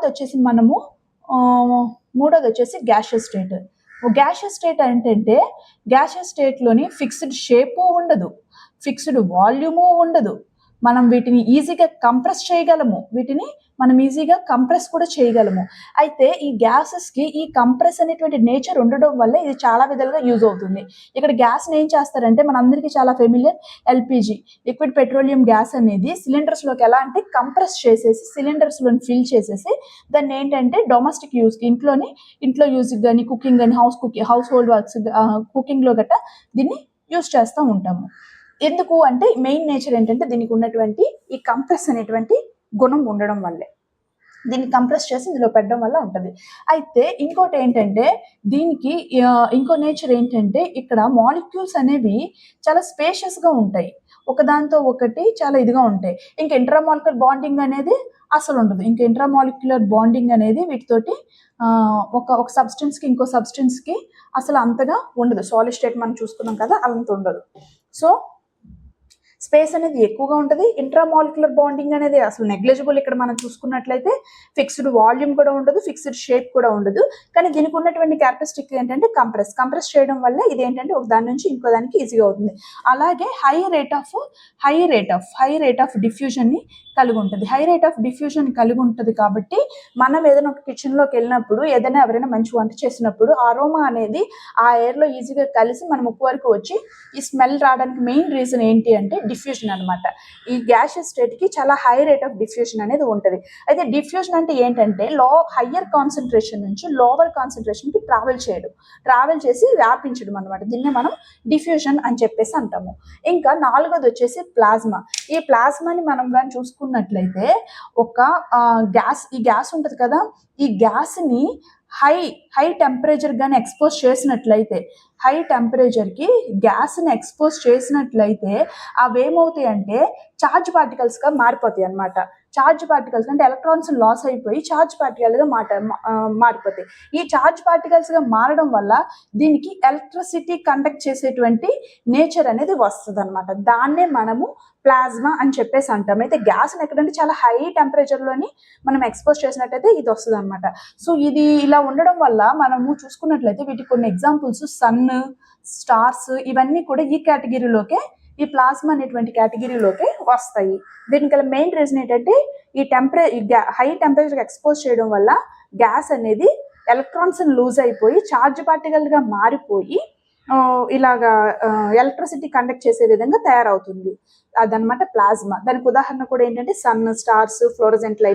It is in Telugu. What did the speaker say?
వచ్చేసి మనము మూడోది వచ్చేసి గ్యాషియస్ స్టేట్. గ్యాషియస్ స్టేట్ ఏంటంటే గ్యాషియస్ స్టేట్లోని ఫిక్స్డ్ షేపు ఉండదు, ఫిక్స్డ్ వాల్యూము ఉండదు. మనం వీటిని ఈజీగా కంప్రెస్ చేయగలము, వీటిని మనం ఈజీగా కంప్రెస్ కూడా చేయగలము. అయితే ఈ గ్యాసెస్కి ఈ కంప్రెస్ అనేటువంటి నేచర్ ఉండడం వల్ల ఇది చాలా విధాలుగా యూజ్ అవుతుంది. ఇక్కడ గ్యాస్ని ఏం చేస్తారంటే మనందరికీ చాలా familiar LPG, liquid petroleum gas అనేది సిలిండర్స్లోకి ఎలా అంటే కంప్రెస్ చేసేసి సిలిండర్స్లోని ఫిల్ చేసేసి దాన్ని ఏంటంటే డొమెస్టిక్ యూస్కి ఇంట్లో యూజ్కి కానీ కుకింగ్ కానీ హౌస్ హోల్డ్ వర్క్స్ కుకింగ్లో గట్టా దీన్ని యూజ్ చేస్తూ ఉంటాము. ఎందుకు అంటే మెయిన్ నేచర్ ఏంటంటే దీనికి ఉన్నటువంటి ఈ కంప్రెస్ అనేటువంటి గుణం ఉండడం వల్లే, దీన్ని కంప్రెస్ చేసి ఇందులో పెట్టడం వల్ల ఉంటుంది. అయితే ఇంకోటి ఏంటంటే దీనికి ఇంకో నేచర్ ఏంటంటే ఇక్కడ మాలిక్యూల్స్ అనేవి చాలా స్పేషియస్గా ఉంటాయి, ఒకదాంతో ఒకటి చాలా ఇదిగా ఉంటాయి. ఇంకా ఇంట్రామాలిక్యులర్ బాండింగ్ అనేది అసలు ఉండదు. ఇంకా ఇంట్రామాలిక్యులర్ బాండింగ్ అనేది వీటితోటి ఒక సబ్స్టెన్స్కి ఇంకో సబ్స్టెన్స్కి అసలు అంతగా ఉండదు. సాలిడ్ స్టేట్ మనం చూసుకున్నాం కదా, అలంత ఉండదు. సో స్పేస్ అనేది ఎక్కువగా ఉంటుంది. ఇంట్రామాలిక్యులర్ బాండింగ్ అనేది అసలు నెగ్లిజిబుల్. ఇక్కడ మనం చూసుకున్నట్లయితే ఫిక్స్డ్ వాల్యూమ్ కూడా ఉండదు, ఫిక్స్డ్ షేప్ కూడా ఉండదు. కానీ దీనికి ఉన్నటువంటి క్యారెక్టరిస్టిక్ ఏంటంటే కంప్రెస్ చేయడం వల్ల ఇది ఏంటంటే ఒక దాని నుంచి ఇంకో దానికి ఈజీగా అవుతుంది. అలాగే హై రేట్ ఆఫ్ డిఫ్యూజన్ని కలిగి ఉంటుంది. హై రేట్ ఆఫ్ డిఫ్యూజన్ కలిగి ఉంటుంది కాబట్టి మనం ఏదైనా ఒక కిచెన్లోకి వెళ్ళినప్పుడు ఎవరైనా మంచి వంట చేసినప్పుడు అరోమా అనేది ఆ ఎయిర్లో ఈజీగా కలిసి మన ముక్కు వరకు వచ్చి ఈ స్మెల్ రావడానికి మెయిన్ రీజన్ ఏంటి అంటే డిఫ్యూజన్ అనమాట. ఈ గ్యాషియస్ స్టేట్కి చాలా హై రేట్ ఆఫ్ డిఫ్యూజన్ అనేది ఉంటుంది. అయితే డిఫ్యూజన్ అంటే ఏంటంటే హయ్యర్ కాన్సన్ట్రేషన్ నుంచి లోవర్ కాన్సన్ట్రేషన్కి ట్రావెల్ చేసి వ్యాపించడం అనమాట. దీన్నే మనం డిఫ్యూజన్ అని చెప్పేసి అంటాము. ఇంకా నాలుగోది వచ్చేసి ప్లాస్మా. ఈ ప్లాస్మాని మనం కానీ చూసుకున్నట్లయితే ఈ గ్యాస్ ఉంటుంది కదా, ఈ గ్యాస్ని హై టెంపరేచర్ కానీ ఎక్స్పోజ్ చేసినట్లయితే హై టెంపరేచర్కి గ్యాస్ని ఎక్స్పోజ్ చేసినట్లయితే అవి ఏమవుతాయి అంటే చార్జ్ పార్టికల్స్గా మారిపోతాయి అన్నమాట. చార్జ్ పార్టికల్స్ అంటే ఎలక్ట్రాన్స్ లాస్ అయిపోయి చార్జ్ పార్టికల్గా మారిపోతాయి. ఈ చార్జ్ పార్టికల్స్గా మారడం వల్ల దీనికి ఎలక్ట్రిసిటీ కండక్ట్ చేసేటువంటి నేచర్ అనేది వస్తుంది అనమాట. దాన్నే మనము ప్లాస్మా అని చెప్పేసి అంటాం. అయితే గ్యాస్ని ఎక్కడంటే చాలా హై టెంపరేచర్లోని మనం ఎక్స్పోజ్ చేసినట్టయితే ఇది వస్తుంది అనమాట. సో ఇది ఇలా ఉండడం వల్ల మనము చూసుకున్నట్లయితే వీటికి కొన్ని ఎగ్జాంపుల్స్ సన్, స్టార్స్ ఇవన్నీ కూడా ఈ కేటగిరీలోకే, ఈ ప్లాస్మా అనేటువంటి కేటగిరీలోకి వస్తాయి. దీనికి మెయిన్ రీజన్ ఏంటంటే ఈ హై టెంపరేచర్కి ఎక్స్పోజ్ చేయడం వల్ల గ్యాస్ అనేది ఎలక్ట్రాన్స్ లూజ్ అయిపోయి చార్జ్ పార్టికల్గా మారిపోయి ఇలాగా ఎలక్ట్రిసిటీ కండక్ట్ చేసే విధంగా తయారవుతుంది. అదనమాట ప్లాస్మా. దానికి ఉదాహరణ కూడా ఏంటంటే సన్, స్టార్స్, ఫ్లోరోసెంట్ లైట్స్